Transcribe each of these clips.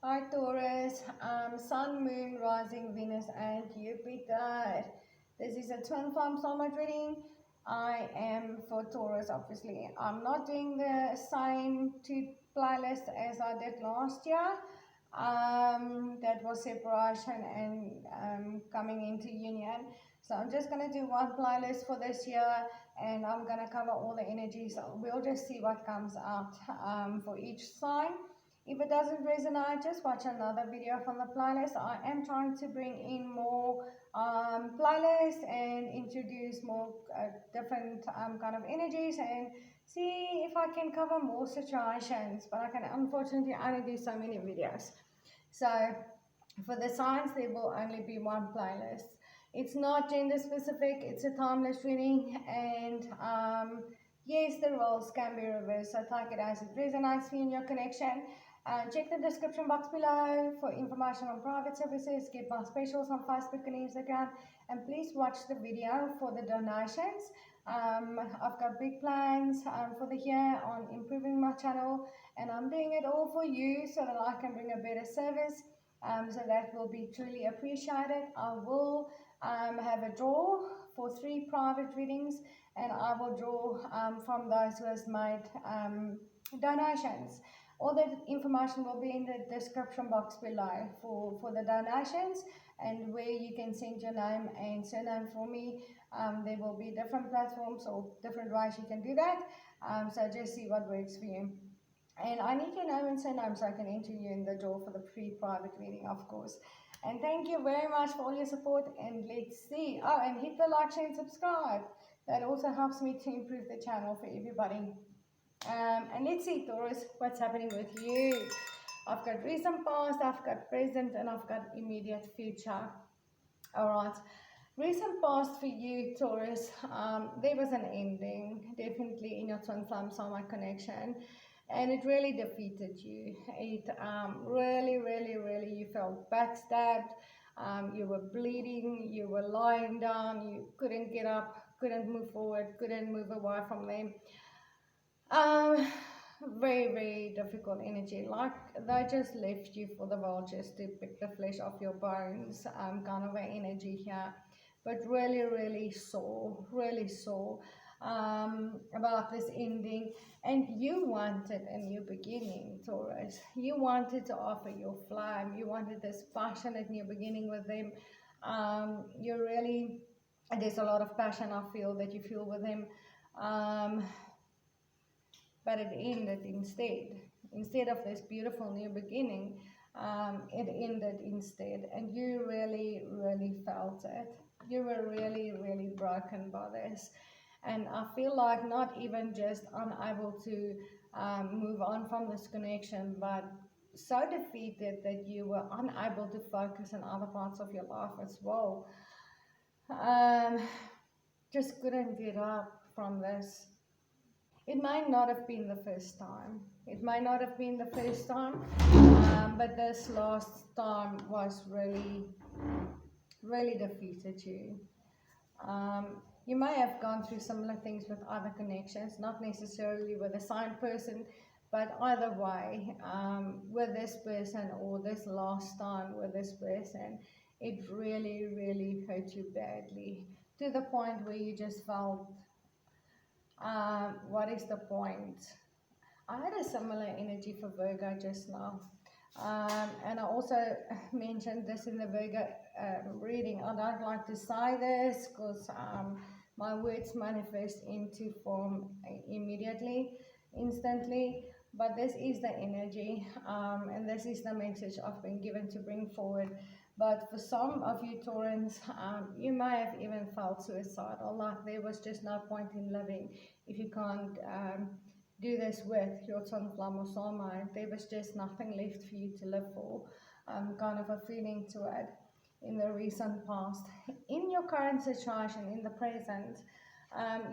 Hi Taurus, Sun, Moon, Rising, Venus and Jupiter. This is a twin flame soulmate reading. I am for Taurus, obviously. I'm not doing the same two playlists as I did last year. That was separation and coming into union. So I'm just going to do one playlist for this year and I'm going to cover all the energies. We'll just see what comes out for each sign. If it doesn't resonate, just watch another video from the playlist. I am trying to bring in more playlists and introduce more different kind of energies and see if I can cover more situations. But I can unfortunately only do so many videos. So for the signs, there will only be one playlist. It's not gender specific, it's a timeless reading, and yes, the roles can be reversed, so take it as it resonates for you in your connection. Check the description box below for information on private services, get my specials on Facebook and Instagram, and please watch the video for the donations. I've got big plans for the year on improving my channel, and I'm doing it all for you so that I can bring a better service. So that will be truly appreciated. I will have a draw for 3 private readings, and I will draw from those who has made donations. All the information will be in the description box below for the donations and where you can send your name and surname for me. There will be different platforms or different ways you can do that. So just see what works for you. And I need your name and surname so I can enter you in the draw for the free private reading, of course. And thank you very much for all your support. And let's see. Oh, and hit the like, share, and subscribe. That also helps me to improve the channel for everybody. And let's see, Taurus, what's happening with you. I've got recent past, I've got present, and I've got immediate future. All right. Recent past for you, Taurus, there was an ending, definitely in your twin flame soulmate connection, and it really defeated you. It really, you felt backstabbed. You were bleeding, you were lying down, you couldn't get up, couldn't move forward, couldn't move away from them. Very difficult energy, like they just left you for the vultures to pick the flesh off your bones, kind of an energy here. But really sore about this ending, and you wanted a new beginning, Taurus. You wanted to offer your flame, you wanted this passionate new beginning with them. You really, there's a lot of passion I feel that you feel with him. But it ended instead of this beautiful new beginning. It ended instead, and you really felt it. You were really broken by this, and I feel like not even just unable to move on from this connection, but so defeated that you were unable to focus on other parts of your life as well. Just couldn't get up from this. It might not have been the first time. It might not have been the first time, but this last time was really defeated you. You may have gone through similar things with other connections, not necessarily with the sign person, but either way, with this person or this last time with this person, it really hurt you badly, to the point where you just felt, what is the point? I had a similar energy for Virgo just now. And I also mentioned this in the Virgo reading. I don't like to say this because my words manifest into form immediately, instantly. But this is the energy, and this is the message I've been given to bring forward. But for some of you Taurans, you may have even felt suicidal, like there was just no point in living if you can't do this with your twin flame or soulmate. There was just nothing left for you to live for, kind of a feeling to it in the recent past. In your current situation, in the present,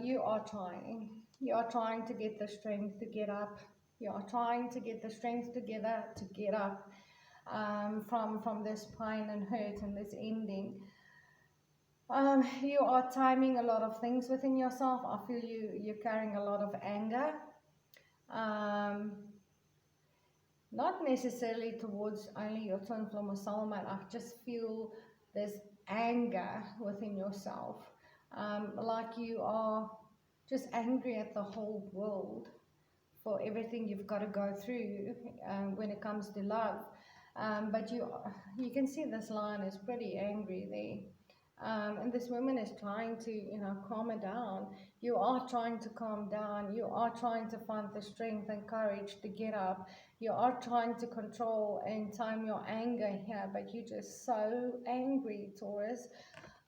you are trying to get the strength to get up. You are trying to get the strength together to get up from this pain and hurt and this ending. You are timing a lot of things within yourself. I feel you're carrying a lot of anger. not necessarily towards only your twin flame or soulmate. I just feel this anger within yourself, like you are just angry at the whole world for everything you've got to go through when it comes to love. But you can see this lion is pretty angry there. And this woman is trying to, calm it down. You are trying to calm down. You are trying to find the strength and courage to get up. You are trying to control and tame your anger here, but you're just so angry, Taurus.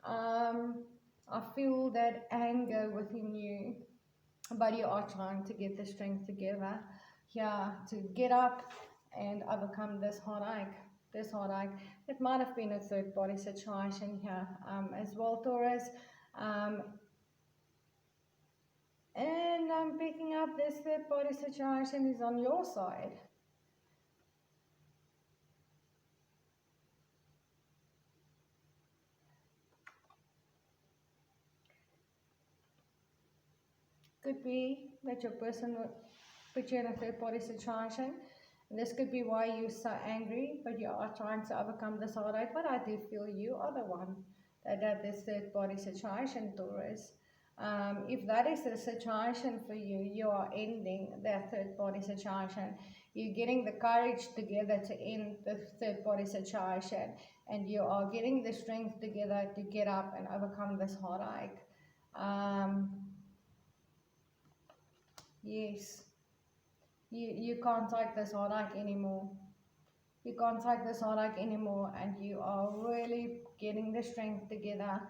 I feel that anger within you, but you are trying to get the strength together here to get up and overcome this heartache. It might have been a third body situation here as well, Taurus. Um, and I'm picking up this third body situation is on your side. Could be that your person will put you in a third body situation. And this could be why you're so angry, but you are trying to overcome this heartache. But I do feel you are the one that had this third body situation, Taurus. If that is the situation for you, you are ending that third body situation. You're getting the courage together to end the third body situation, and you are getting the strength together to get up and overcome this heartache. Yes, you can't take this heartache anymore. You can't take this heartache anymore, and you are really getting the strength together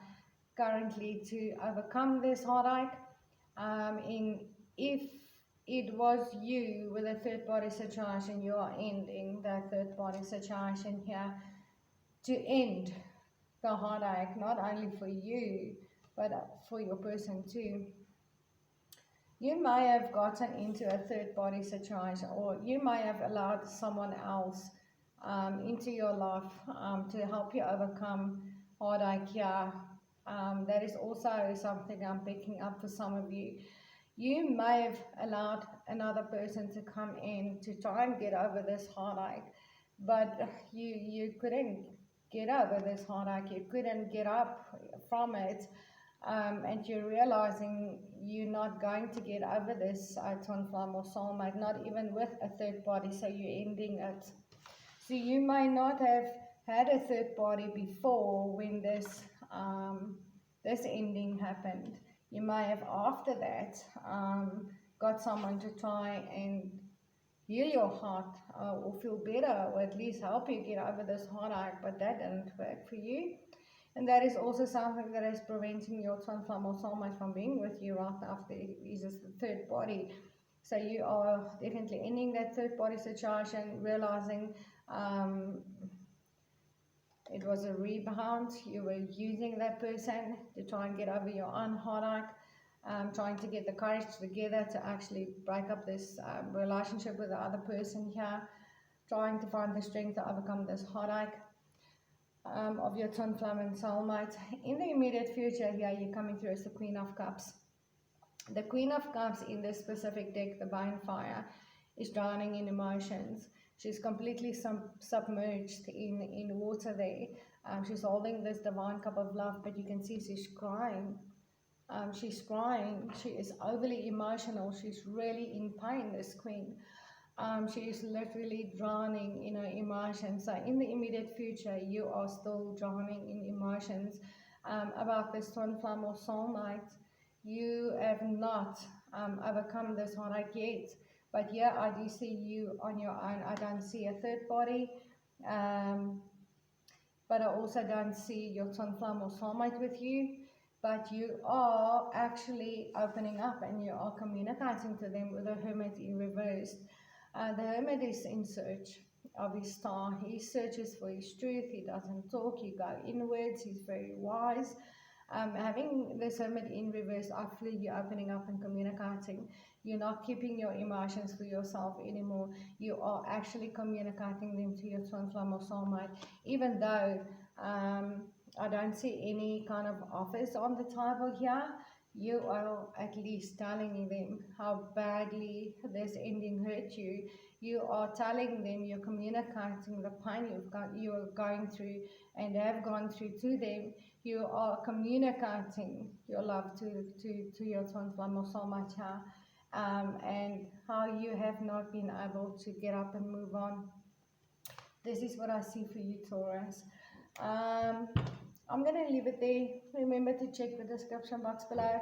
currently to overcome this heartache. If it was you with a third party situation, you are ending that third party situation here to end the heartache, not only for you, but for your person too. You may have gotten into a third party situation, or you may have allowed someone else into your life to help you overcome heartache here. That is also something I'm picking up for some of you. You may have allowed another person to come in to try and get over this heartache, but you couldn't get over this heartache. You couldn't get up from it. And you're realizing you're not going to get over this twin flame or soulmate, not even with a third party, so you're ending it. So you may not have had a third party before when this ending happened. You may have after that got someone to try and heal your heart or feel better, or at least help you get over this heartache, but that didn't work for you. And that is also something that is preventing your twin flame or soulmate from being with you right after it uses the third body. So you are definitely ending that third body situation, realizing it was a rebound. You were using that person to try and get over your own heartache, trying to get the courage together to actually break up this relationship with the other person here, trying to find the strength to overcome this heartache. Of your twin flame and soulmate. In the immediate future here, you're coming through as the Queen of Cups. The Queen of Cups in this specific deck, the Divine Fire, is drowning in emotions. She's completely submerged in water there. She's holding this divine cup of love, but you can see she's crying. She's crying. She is overly emotional. She's really in pain, this queen. She is literally drowning in her emotions. So in the immediate future, you are still drowning in emotions about this twin flame or soulmate. You have not overcome this heartache yet. But yeah, I do see you on your own. I don't see a third party. But I also don't see your twin flame or soulmate with you. But you are actually opening up and you are communicating to them with the Hermit in reverse. The Hermit is in search of his star. He searches for his truth. He doesn't talk. He goes inwards. He's very wise. Having this Hermit in reverse, I feel you opening up and communicating. You're not keeping your emotions for yourself anymore. You are actually communicating them to your twin flame or soulmate. Even though I don't see any kind of office on the table here, you are at least telling them how badly this ending hurt you. You are telling them, you're communicating the pain you're going through and have gone through to them. You are communicating your love to your twin flame of soulmate, and how you have not been able to get up and move on. This is what I see for you, Taurus. I'm going to leave it there. Remember to check the description box below.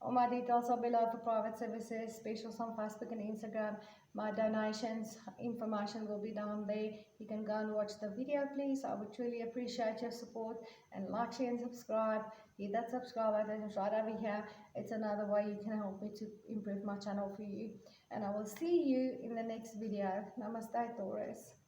All my details are below for private services, specials on Facebook and Instagram. My donations information will be down there. You can go and watch the video, please. I would truly appreciate your support. And like, share, and subscribe. Hit that subscribe button right over here. It's another way you can help me to improve my channel for you. And I will see you in the next video. Namaste, Taurus.